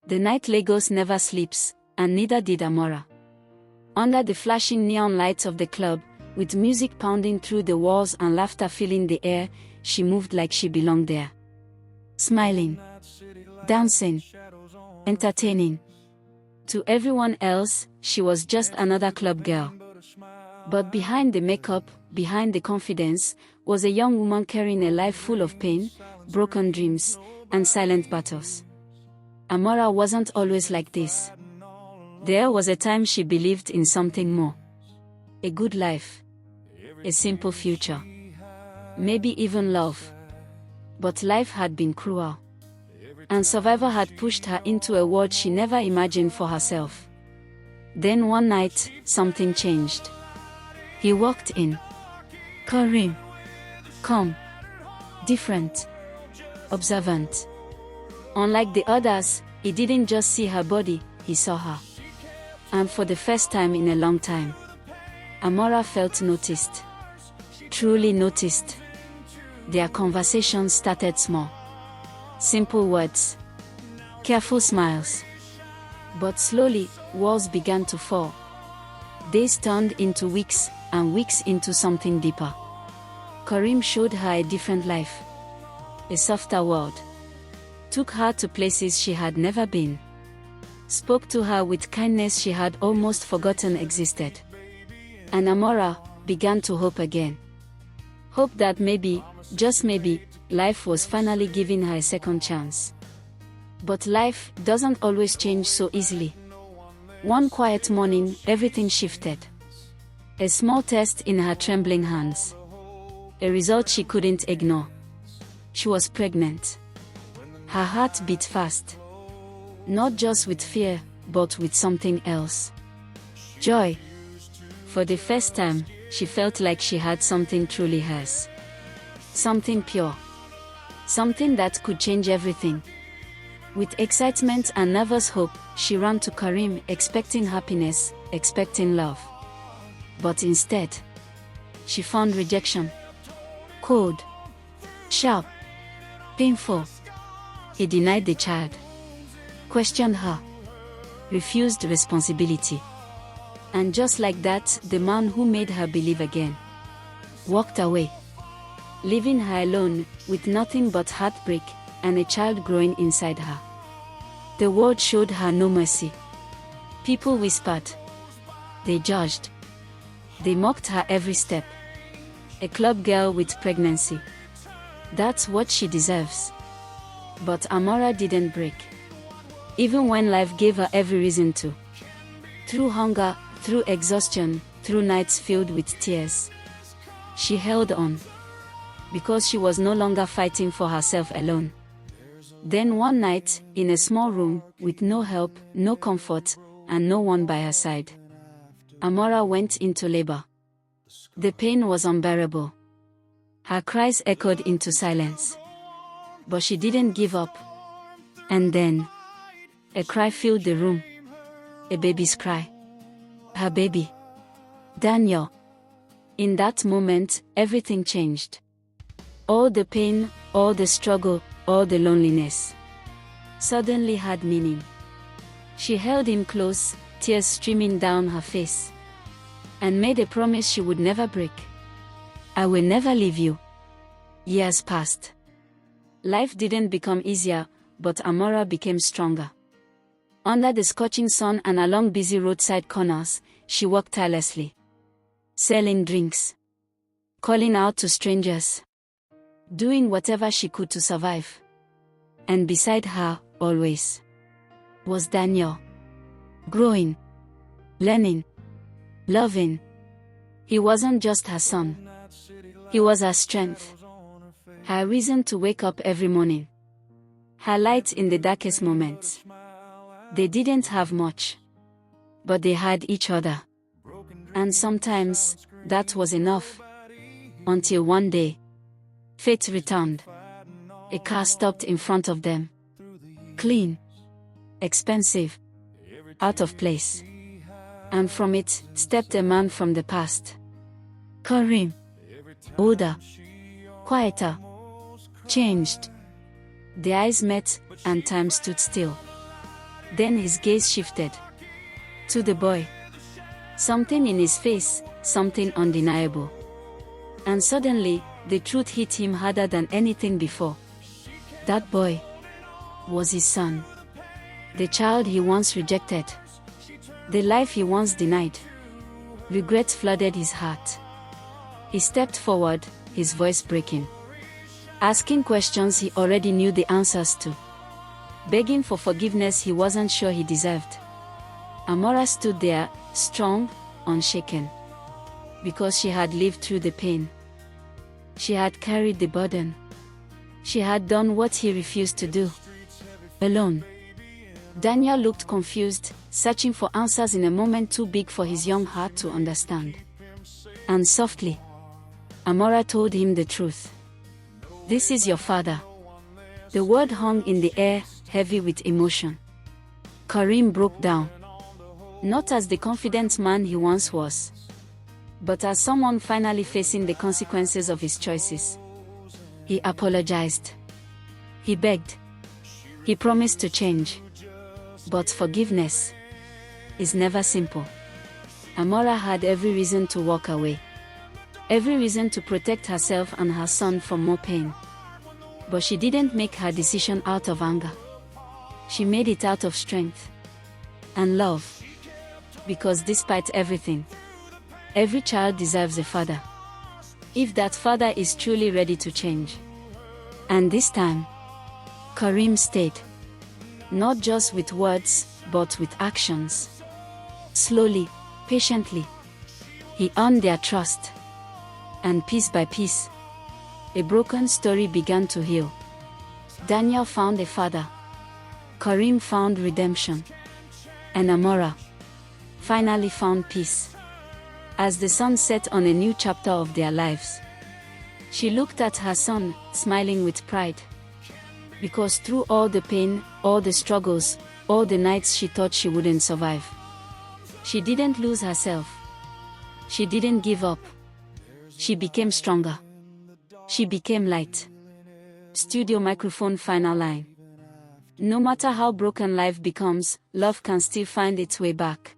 The night Lagos never sleeps, and neither did Amora. Under the flashing neon lights of the club, with music pounding through the walls and laughter filling the air, she moved like she belonged there. Smiling, dancing, entertaining. To everyone else, she was just another club girl. But behind the makeup, behind the confidence, was a young woman carrying a life full of pain, broken dreams, and silent battles. Amora wasn't always like this. There was a time she believed in something more. A good life. A simple future. Maybe even love. But life had been cruel. And survival had pushed her into a world she never imagined for herself. Then one night, something changed. He walked in. Karim. Calm. Different. Observant. Unlike the others, he didn't just see her body, he saw her. And for the first time in a long time, Amora felt noticed. Truly noticed. Their conversations started small. Simple words. Careful smiles. But slowly, walls began to fall. Days turned into weeks, and weeks into something deeper. Karim showed her a different life. A softer world. Took her to places she had never been. Spoke to her with kindness she had almost forgotten existed. And Amora began to hope again. Hope that maybe, just maybe, life was finally giving her a second chance. But life doesn't always change so easily. One quiet morning, everything shifted. A small test in her trembling hands. A result she couldn't ignore. She was pregnant. Her heart beat fast. Not just with fear, but with something else. Joy. For the first time, she felt like she had something truly hers. Something pure. Something that could change everything. With excitement and nervous hope, she ran to Karim, expecting happiness, expecting love. But instead, she found rejection. Cold. Sharp. Painful. He denied the child. Questioned her. Refused responsibility. And just like that, the man who made her believe again walked away, leaving her alone, with nothing but heartbreak, and a child growing inside her. The world showed her no mercy. People whispered. They judged. They mocked her every step. A club girl with pregnancy. That's what she deserves. But Amora didn't break. Even when life gave her every reason to. Through hunger, through exhaustion, through nights filled with tears. She held on. Because she was no longer fighting for herself alone. Then one night, in a small room, with no help, no comfort, and no one by her side, Amora went into labor. The pain was unbearable. Her cries echoed into silence. But she didn't give up. And then, a cry filled the room. A baby's cry. Her baby. Daniel. In that moment, everything changed. All the pain, all the struggle, all the loneliness suddenly had meaning. She held him close, tears streaming down her face, and made a promise she would never break. I will never leave you. Years passed. Life didn't become easier, but Amora became stronger. Under the scorching sun and along busy roadside corners, she worked tirelessly. Selling drinks. Calling out to strangers. Doing whatever she could to survive. And beside her, always, was Daniel. Growing. Learning. Loving. He wasn't just her son. He was her strength. Her reason to wake up every morning. Her light in the darkest moments. They didn't have much. But they had each other. And sometimes, that was enough. Until one day, fate returned. A car stopped in front of them. Clean. Expensive. Out of place. And from it, stepped a man from the past. Karim. Older. Quieter. Changed. The eyes met, and time stood still. Then his gaze shifted to the boy. Something in his face, something undeniable. And suddenly, the truth hit him harder than anything before. That boy was his son. The child he once rejected. The life he once denied. Regret flooded his heart. He stepped forward, his voice breaking. Asking questions he already knew the answers to. Begging for forgiveness he wasn't sure he deserved. Amora stood there, strong, unshaken. Because she had lived through the pain. She had carried the burden. She had done what he refused to do. Alone. Daniel looked confused, searching for answers in a moment too big for his young heart to understand. And softly, Amora told him the truth. This is your father. The word hung in the air, heavy with emotion. Karim broke down. Not as the confident man he once was, but as someone finally facing the consequences of his choices. He apologized. He begged. He promised to change. But forgiveness is never simple. Amora had every reason to walk away. Every reason to protect herself and her son from more pain. But she didn't make her decision out of anger. She made it out of strength and love. Because despite everything, every child deserves a father. If that father is truly ready to change. And this time, Karim stayed. Not just with words, but with actions. Slowly, patiently, he earned their trust. And piece by piece, a broken story began to heal. Daniel found a father. Karim found redemption. And Amora finally found peace. As the sun set on a new chapter of their lives, she looked at her son, smiling with pride. Because through all the pain, all the struggles, all the nights she thought she wouldn't survive, she didn't lose herself. She didn't give up. She became stronger. She became light. Studio microphone final line. No matter how broken life becomes, love can still find its way back.